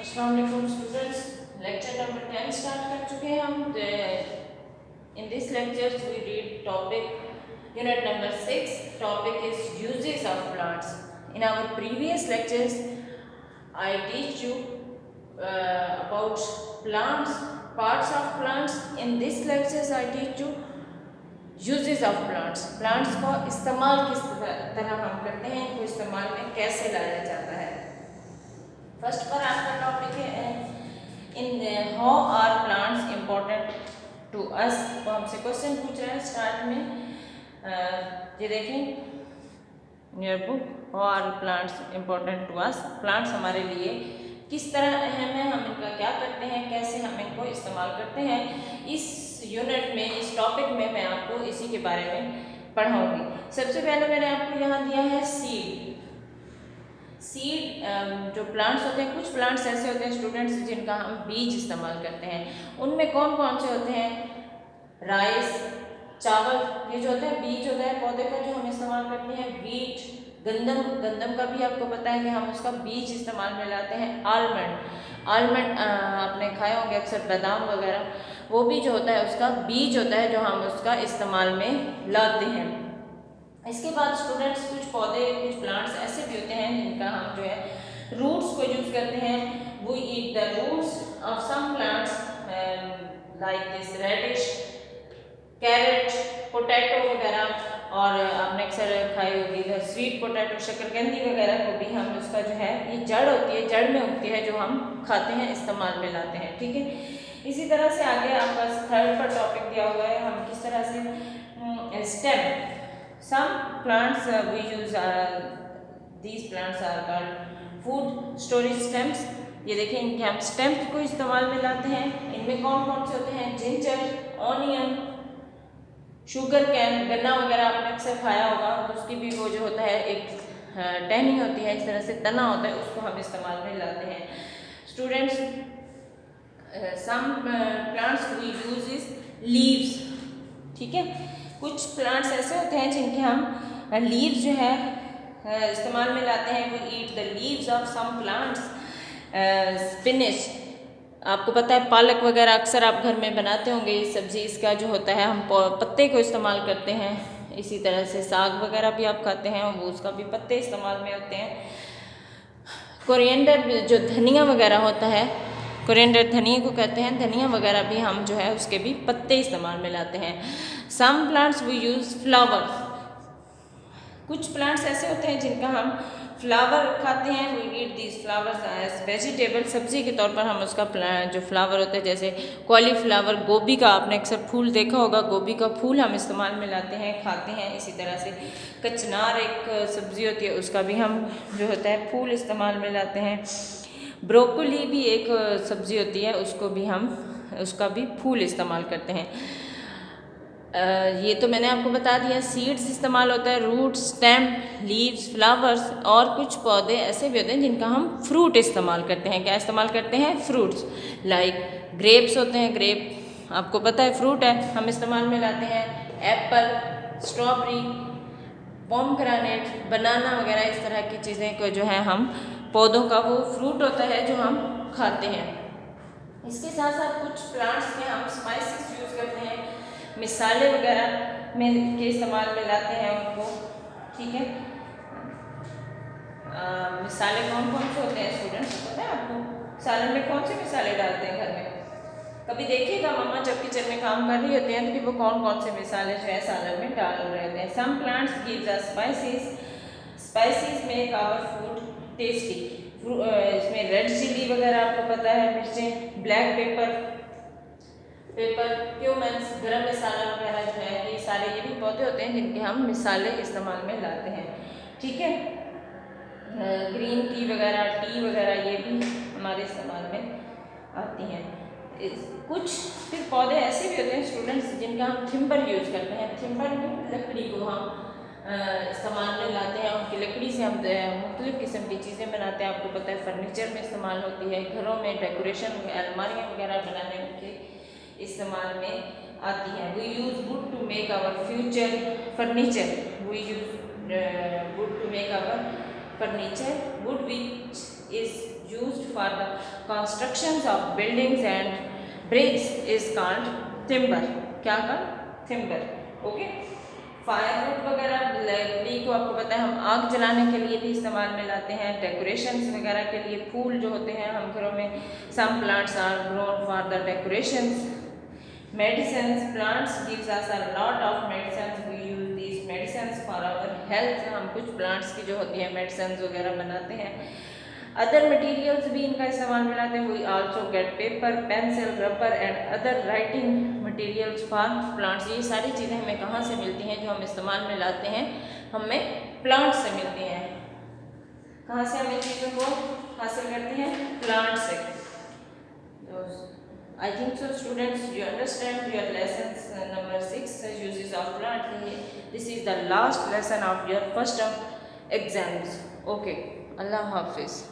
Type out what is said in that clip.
अस्सलाम वालेकुम students, lecture number 10 start कर चुके हैं हम। In this lecture we read topic unit number 6. Topic is uses of plants. In our previous lectures I teach you about plants, parts of plants. In this lectures I teach you uses of plants. Plants का इस्तेमाल किस तरह हम करते हैं, इनको इस्तेमाल में कैसे लाया जाता है. फर्स्ट पर आपका टॉपिक है in how are plants important to us. तो हमसे क्वेश्चन पूछ रहा है स्टार्ट में. ये देखें your book, how are plants important to us. Plants हमारे लिए किस तरह अहम है, हम इनका क्या करते हैं, कैसे हम इनको इस्तेमाल करते हैं. इस यूनिट में, इस टॉपिक में मैं आपको इसी के बारे में पढ़ाऊंगी. सबसे पहले मैंने आपको यहाँ दिया है सीड. जो प्लांट्स होते हैं, कुछ प्लांट्स ऐसे होते हैं स्टूडेंट्स जिनका हम बीज इस्तेमाल करते हैं. उनमें कौन कौन से होते हैं? राइस, चावल, ये जो होते हैं बीज होता है पौधे का जो हम इस्तेमाल करते हैं. वीट, गंदम का भी आपको पता है कि हम उसका बीज इस्तेमाल में लाते हैं. आलमंड आपने खाए होंगे अक्सर, बादाम वगैरह, वो भी जो होता है उसका बीज होता है जो हम उसका इस्तेमाल में लाते हैं. इसके बाद स्टूडेंट्स कुछ पौधे, कुछ प्लांट्स ऐसे भी होते हैं जिनका हम जो है रूट्स को यूज करते हैं. वो eat the roots of some plants like this radish, carrot, potato वगैरह. और आपने अक्सर खाई होगी स्वीट पोटैटो, शकरकंदी वगैरह को भी हम उसका जो है, ये जड़ होती है, जड़ में उगती है जो हम खाते हैं, इस्तेमाल में लाते हैं. ठीक है. इसी तरह से आगे आपका थर्ड पर टॉपिक दिया हुआ है हम किस तरह से stem. Some plants we use these plants are called food storage stems. ये देखें, इनके हम स्टेम्स को इस्तेमाल में लाते हैं. इनमें कौन कौन से होते हैं? जिंजर, ऑनियन, शुगर कैन, गन्ना वगैरह आपने अक्सर खाया होगा, तो उसकी भी वो जो होता है एक टहनी होती है, इस तरह से तना होता है, उसको हम इस्तेमाल में लाते हैं. Students, some plants we use is leaves. ठीक है. कुछ प्लांट्स ऐसे होते हैं जिनके हम लीव्स जो है इस्तेमाल में लाते हैं. वो eat the leaves of some plants. Spinach, आपको पता है पालक वगैरह अक्सर आप घर में बनाते होंगे ये सब्ज़ी, इसका जो होता है हम पत्ते को इस्तेमाल करते हैं. इसी तरह से साग वगैरह भी आप खाते हैं, वो उसका भी पत्ते इस्तेमाल में होते हैं. कोरिएंडर, जो धनिया वगैरह होता है, कोरिएंडर धनिया को कहते हैं, धनिया वगैरह भी हम जो है उसके भी पत्ते इस्तेमाल में लाते हैं. Some plants we use flowers. कुछ प्लांट्स ऐसे होते हैं जिनका हम फ्लावर खाते हैं. We eat these flowers as vegetable. सब्जी के तौर पर हम उसका जो फ्लावर होता है, जैसे कॉलीफ्लावर, गोभी का आपने अक्सर फूल देखा होगा, गोभी का फूल हम इस्तेमाल में लाते हैं, खाते हैं. इसी तरह से कचनार एक सब्ज़ी होती है, उसका भी हम जो होता है फूल इस्तेमाल में लाते हैं. ब्रोकली भी एक सब्ज़ी होती है, उसको भी हम उसका भी फूल इस्तेमाल करते हैं. ये तो मैंने आपको बता दिया. सीड्स इस्तेमाल होता है, रूट्स, स्टेम, लीव्स, फ्लावर्स. और कुछ पौधे ऐसे भी होते हैं जिनका हम फ्रूट इस्तेमाल करते हैं. क्या इस्तेमाल करते हैं? फ्रूट्स. लाइक ग्रेप्स होते हैं, ग्रेप आपको पता है फ्रूट है, हम इस्तेमाल में लाते हैं. एप्पल, स्ट्रॉबेरी, पोमग्रेनेट, बनाना वगैरह, इस तरह की चीज़ें को जो है हम पौधों का वो फ्रूट होता है जो हम खाते हैं. इसके साथ साथ कुछ प्लांट्स में हम स्पाइसेस यूज़ करते हैं, मिसाले वगैरह में के इस्तेमाल में लाते हैं उनको. ठीक है. मिसाले कौन कौन से होते हैं स्टूडेंट्स, पता है आपको? सालन में कौन से मिसाले डालते हैं घर में? कभी देखिएगा मम्मा जब किचन में काम कर रही होती हैं तो कि वो कौन कौन से मिसाले जो है सालन में डाल रहे होते हैं. Some plants gives us spices. Spices make our food tasty. इसमें रेड चिली वगैरह आपको पता है, मिर्चें, ब्लैक पेपर, क्यूमन्स, गरम मसाला वगैरह जो है, ये सारे ये भी पौधे होते हैं जिनके हम मिसाले इस्तेमाल में लाते हैं. ठीक है. ग्रीन टी वगैरह, टी वगैरह, ये भी हमारे इस्तेमाल में आती हैं. कुछ फिर पौधे ऐसे भी होते हैं स्टूडेंट्स जिनका हम थिम्बर यूज़ करते हैं. थिम्बर लकड़ी को हम इस्तेमाल में लाते हैं. उनकी लकड़ी से हम मुख्तलिफ़ किस्म की चीज़ें बनाते हैं. आपको पता है फर्नीचर में इस्तेमाल होती है, घरों में डेकोरेशन, अलमारियाँ वगैरह बनाने के इस्तेमाल में आती हैं. We use wood to make our future furniture. We use wood to make our furniture. Wood which is used for the constructions of buildings and bricks is called timber. क्या कहा? timber. ओके. फायरवुड वगैरह लकड़ी को आपको पता है हम आग जलाने के लिए भी इस्तेमाल में लाते हैं, डेकोरेशंस वगैरह के लिए फूल जो होते हैं हम घरों में, some plants are grown for the decorations. Medicines, plants gives us a lot of medicines, we use these medicines for our health. हम कुछ प्लांट्स की जो होती है मेडिसिन्स वगैरह बनाते हैं. अदर मटेरियल्स भी इनका इस्तेमाल में लाते हैं. We also get paper, pencil, rubber and other writing materials for plants. ये सारी चीज़ें हमें कहाँ से मिलती हैं जो हम इस्तेमाल में लाते हैं? हमें प्लांट से मिलती हैं. कहाँ से हम इन चीज़ों को हासिल करते हैं? प्लांट से. I think so students you understand your lessons number 6 uses of plant. This is the last lesson of your first term exams. Okay, Allah Hafiz.